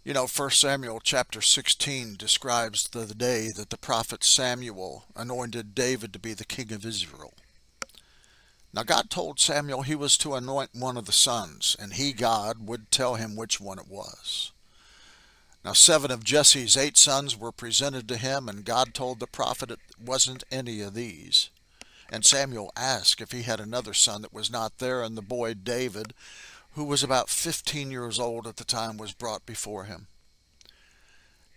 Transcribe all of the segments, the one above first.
You know, 1 Samuel chapter 16 describes the day that the prophet Samuel anointed David to be the king of Israel. Now, God told Samuel he was to anoint one of the sons, and he, God, would tell him which one it was. Now, 7 of Jesse's 8 sons were presented to him, and God told the prophet it wasn't any of these. And Samuel asked if he had another son that was not there, and the boy David, who was about 15 years old at the time, was brought before him.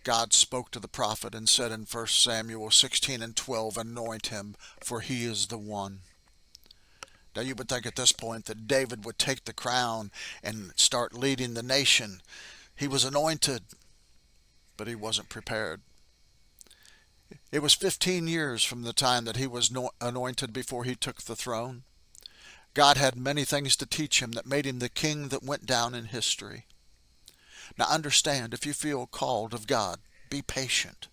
God spoke to the prophet and said in 1 Samuel 16 and 12, "Anoint him, for he is the one." Now you would think at this point that David would take the crown and start leading the nation. He was anointed, but he wasn't prepared. It was 15 years from the time that he was anointed before he took the throne. God had many things to teach him that made him the king that went down in history. Now understand, if you feel called of God, be patient.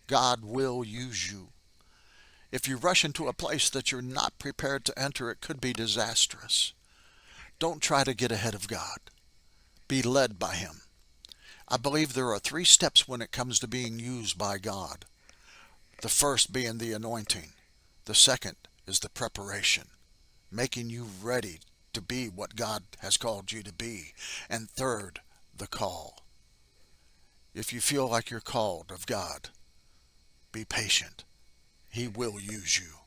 God will use you. If you rush into a place that you're not prepared to enter, it could be disastrous. Don't try to get ahead of God. Be led by Him. I believe there are 3 steps when it comes to being used by God. The first being the anointing. The second is the preparation, making you ready to be what God has called you to be. And third, the call. If you feel like you're called of God, be patient. He will use you.